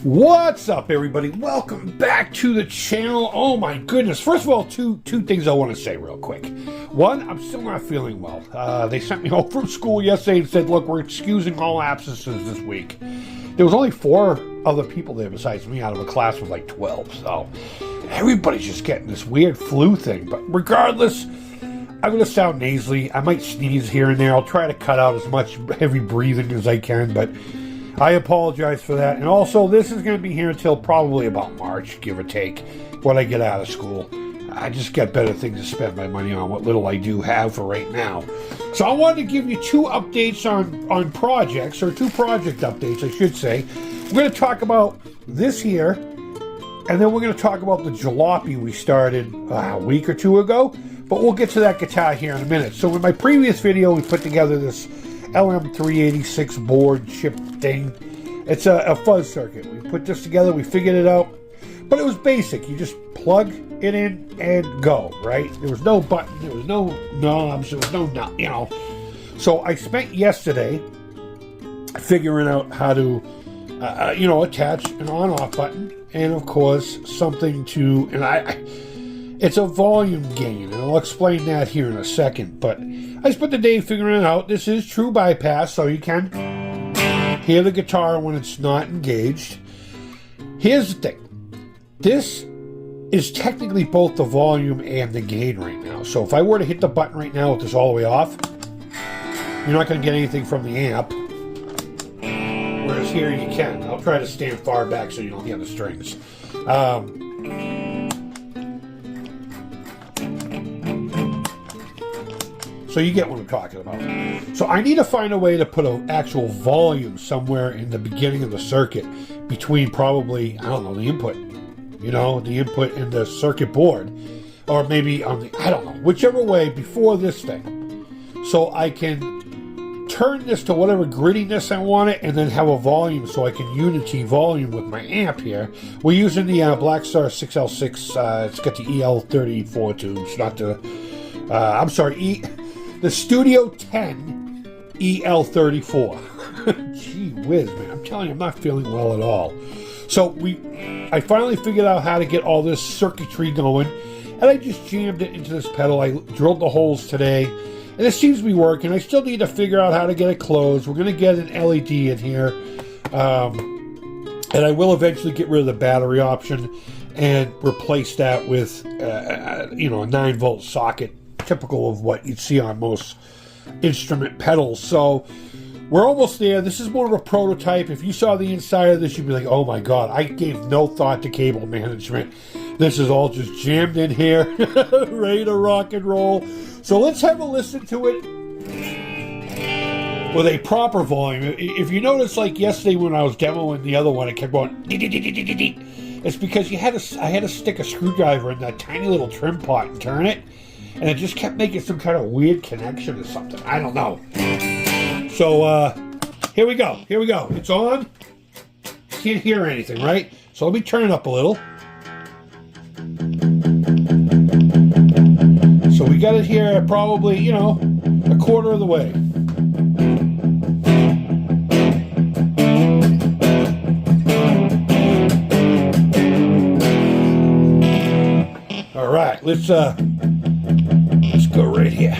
What's up, everybody? Welcome back to the channel. Oh my goodness. First of all, two things I want to say real quick. One, I'm still not feeling well. They sent me home from school yesterday and said, look, we're excusing all absences this week. There was only 4 other people there besides me out of a class of like 12. So everybody's just getting this weird flu thing. But regardless, I'm going to sound nasally. I might sneeze here and there. I'll try to cut out as much heavy breathing as I can, but I apologize for that. And also, this is going to be here until probably about March, give or take, when I get out of school. I just got better things to spend my money on, what little I do have for right now. So I wanted to give you 2 updates on projects, or 2 project updates, I should say. We're going to talk about this here, and then we're going to talk about the Jalopy we started a week or 2 ago. But we'll get to that guitar here in a minute. So in my previous video, we put together this LM386 board chip thing. It's a fuzz circuit. We put this together, we figured it out, but it was basic. You just plug it in and go, right? There was no button, there was no knobs, there was no, you know. So I spent yesterday figuring out how to, attach an on-off button, and of course something to, it's a volume gain, and I'll explain that here in a second, but I spent the day figuring it out. This is true bypass, so you can hear the guitar when it's not engaged. Here's the thing. This is technically both the volume and the gain right now. So if I were to hit the button right now with this all the way off, you're not going to get anything from the amp. Whereas here you can. I'll try to stand far back so you don't hear the strings. So you get what I'm talking about. So I need to find a way to put an actual volume somewhere in the beginning of the circuit between probably, I don't know, the input. The input in the circuit board. Or maybe on the, I don't know, whichever way before this thing. So I can turn this to whatever grittiness I want it and then have a volume so I can unity volume with my amp here. We're using the Blackstar 6L6. It's got the EL34 tubes, not the, the Studio 10 EL34. Gee whiz, man. I'm telling you, I'm not feeling well at all. So I finally figured out how to get all this circuitry going, and I just jammed it into this pedal. I drilled the holes today, and it seems to be working. I still need to figure out how to get it closed. We're going to get an LED in here, and I will eventually get rid of the battery option and replace that with, a 9-volt socket, typical of what you'd see on most instrument pedals. So we're almost there. This is more of a prototype. If you saw the inside of this, you'd be like, oh my god, I gave no thought to cable management. This is all just jammed in here, ready to rock and roll. So let's have a listen to it with a proper volume. If you notice, like yesterday when I was demoing the other one, it kept going it's because I had to stick a screwdriver in that tiny little trim pot and turn it, and it just kept making some kind of weird connection or something. I don't know. So, here we go. Here we go. It's on. Can't hear anything, right? So let me turn it up a little. So we got it here at probably, a quarter of the way. All right, let's go right here.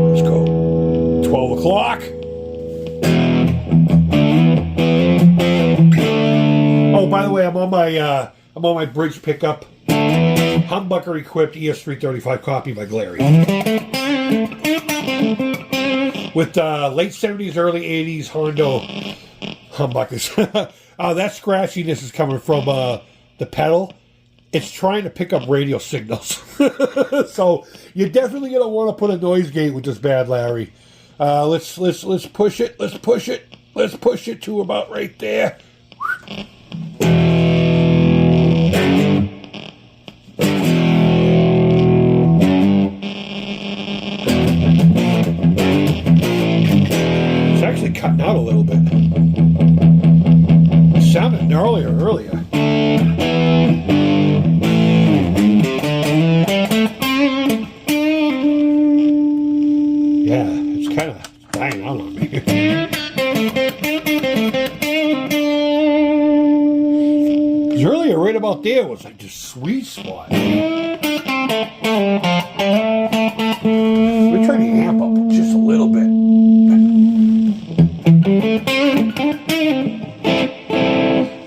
Let's go 12 o'clock. Oh, by the way, I'm on my bridge pickup, humbucker equipped ES335 copy by Glary. With late 70s, early 80s Hondo humbuckers. That scratchiness is coming from the pedal. It's trying to pick up radio signals. So you're definitely going to want to put a noise gate with this bad Larry. Let's push it. Let's push it. Let's push it to about right there. It's actually cutting out a little bit. It sounded earlier. Yeah, it's kind of dying out on me. Because earlier, right about there was like the sweet spot. We're trying to amp up just a little bit.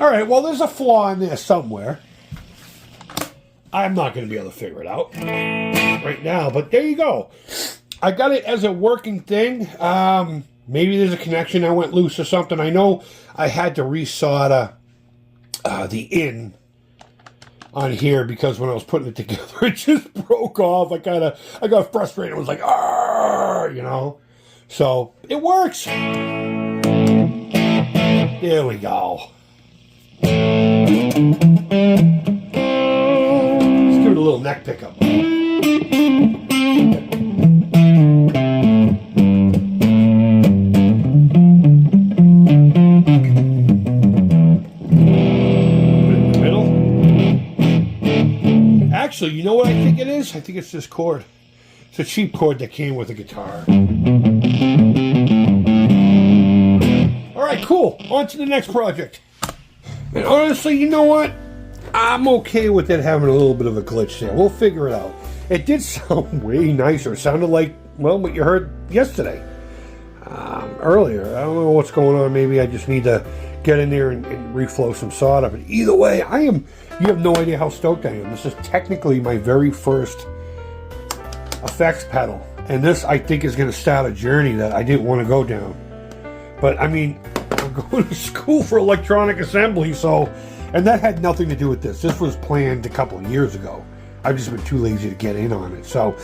All right, well, there's a flaw in there somewhere. I'm not going to be able to figure it out right now, but there you go. I got it as a working thing. Maybe there's a connection that went loose or something. I know I had to resolder the in on here because when I was putting it together, it just broke off. I got frustrated. I was like, "Arr!" You know. So it works. There we go. Let's give it a little neck pickup. Actually, you know what I think it is? I think it's this chord. It's a cheap chord that came with the guitar. Alright, cool. On to the next project. And honestly, you know what? I'm okay with it having a little bit of a glitch there. We'll figure it out. It did sound way nicer. It sounded like, well, what you heard yesterday. Earlier. I don't know what's going on. Maybe I just need to get in there and reflow some solder. But either way, you have no idea how stoked I am. This is technically my very first effects pedal. And this, I think, is going to start a journey that I didn't want to go down. But, I mean, I'm going to school for electronic assembly, so... And that had nothing to do with this. This was planned a couple of years ago. I've just been too lazy to get in on it. So,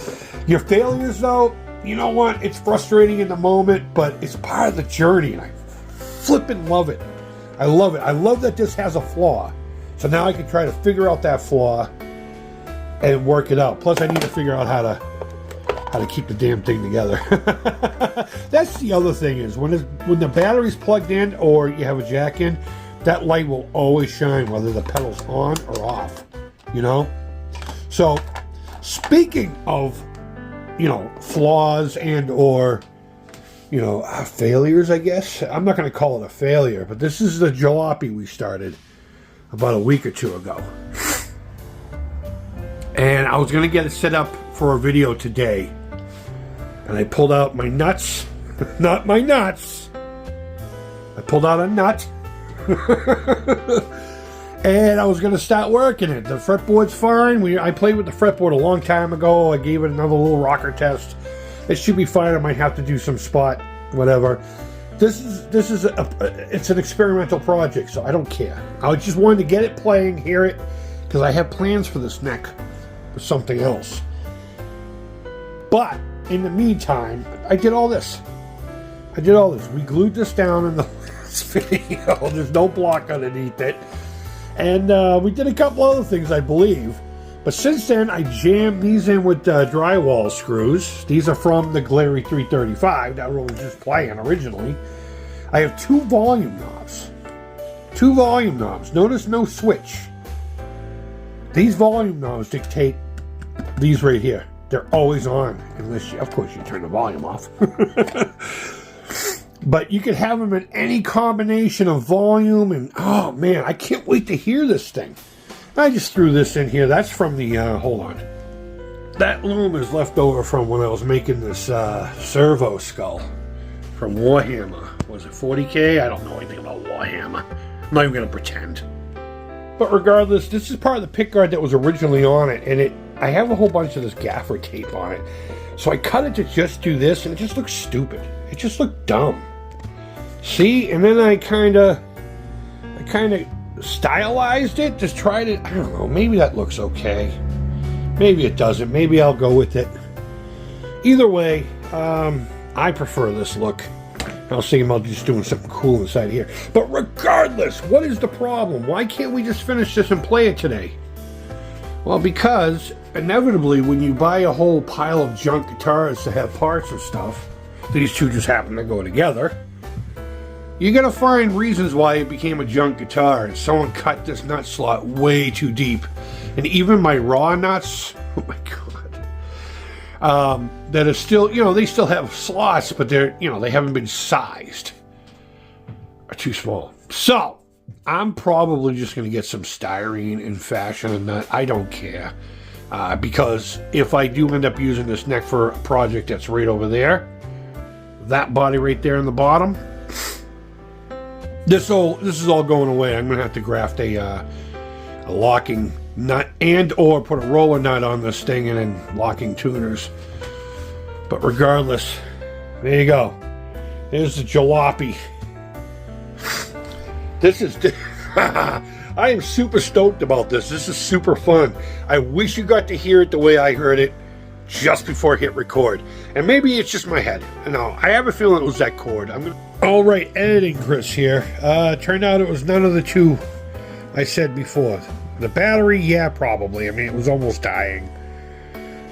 your failures, though, you know what? It's frustrating in the moment, but it's part of the journey, and I flippin' love it. I love it. I love that this has a flaw. So now I can try to figure out that flaw and work it out. Plus, I need to figure out how to keep the damn thing together. That's the other thing is when the battery's plugged in or you have a jack in, that light will always shine whether the pedal's on or off. You know? So, speaking of, you know, flaws and or, you know, failures, I guess. I'm not going to call it a failure, but this is the Jalopy we started about a week or two ago. And I was going to get it set up for a video today. And I pulled out my nuts. Not my nuts. I pulled out a nut. And I was going to start working it. The fretboard's fine. I played with the fretboard a long time ago. I gave it another little rocker test. It should be fine. I might have to do some spot, whatever. This is it's an experimental project, so I don't care. I just wanted to get it playing, hear it, because I have plans for this neck for something else. But in the meantime, I did all this. We glued this down in the last video. There's no block underneath it. And we did a couple other things, I believe. But since then, I jammed these in with drywall screws. These are from the Glary 335 that was just playing originally. I have two volume knobs. Notice no switch. These volume knobs dictate these right here. They're always on, unless, of course, you turn the volume off. But you can have them in any combination of volume, and oh man, I can't wait to hear this thing. I just threw this in here. That's from the, hold on. That loom is left over from when I was making this servo skull from Warhammer. Was it 40K? I don't know anything about Warhammer. I'm not even going to pretend. But regardless, this is part of the pickguard that was originally on it, and I have a whole bunch of this gaffer tape on it. So I cut it to just do this, and it just looks stupid. It just looked dumb. See? And then I kind of stylized it, just tried it. I don't know, maybe that looks okay. Maybe it doesn't. Maybe I'll go with it. Either way, I prefer this look. I was thinking about just doing something cool inside here. But regardless, what is the problem? Why can't we just finish this and play it today? Well, because inevitably when you buy a whole pile of junk guitars to have parts and stuff, these two just happen to go together, you're going to find reasons why it became a junk guitar. And someone cut this nut slot way too deep. And even my raw nuts, oh my god. that are still, they still have slots, but they're, they haven't been sized. Are too small. So, I'm probably just going to get some styrene and fashion and that. I don't care. Because if I do end up using this neck for a project that's right over there, that body right there in the bottom, this is all going away. I'm going to have to graft a locking nut and or put a roller nut on this thing and then locking tuners. But regardless, there you go. There's the Jalopy. This is I am super stoked about this. This is super fun. I wish you got to hear it the way I heard it just before I hit record. And maybe it's just my head. No, I have a feeling it was that chord. All right, editing Chris here. Turned out it was none of the two I said before. The battery, yeah, probably. I mean, it was almost dying.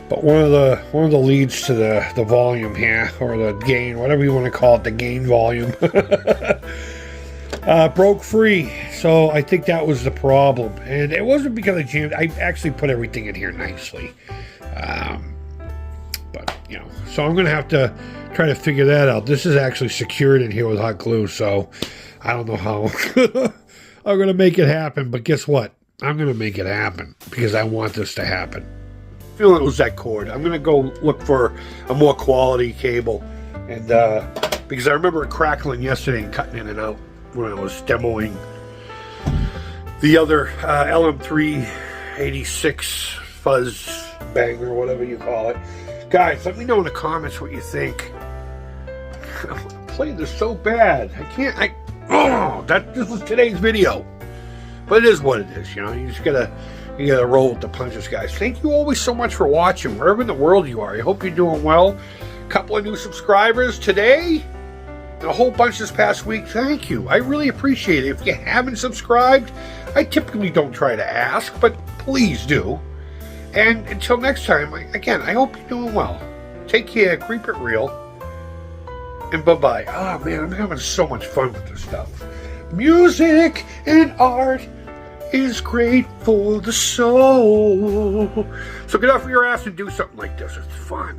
But one of the leads to the volume here, or the gain, whatever you want to call it, the gain volume, broke free. So I think that was the problem. And it wasn't because I jammed. I actually put everything in here nicely. But, so I'm going to have to try to figure that out. This is actually secured in here with hot glue, so I don't know how I'm going to make it happen. But guess what? I'm going to make it happen because I want this to happen. I feel it was that cord. I'm going to go look for a more quality cable. And because I remember it crackling yesterday and cutting in and out when I was demoing the other LM386 Fuzz bang or whatever you call it. Guys, let me know in the comments what you think. I want to play this so bad. I can't. This was today's video. But it is what it is, you just gotta roll with the punches, guys. Thank you always so much for watching, wherever in the world you are. I hope you're doing well. A couple of new subscribers today, and a whole bunch this past week. Thank you. I really appreciate it. If you haven't subscribed, I typically don't try to ask, but please do. And until next time, again, I hope you're doing well. Take care, keep it real, and bye-bye. Oh, man, I'm having so much fun with this stuff. Music and art is great for the soul. So get off your ass and do something like this. It's fun.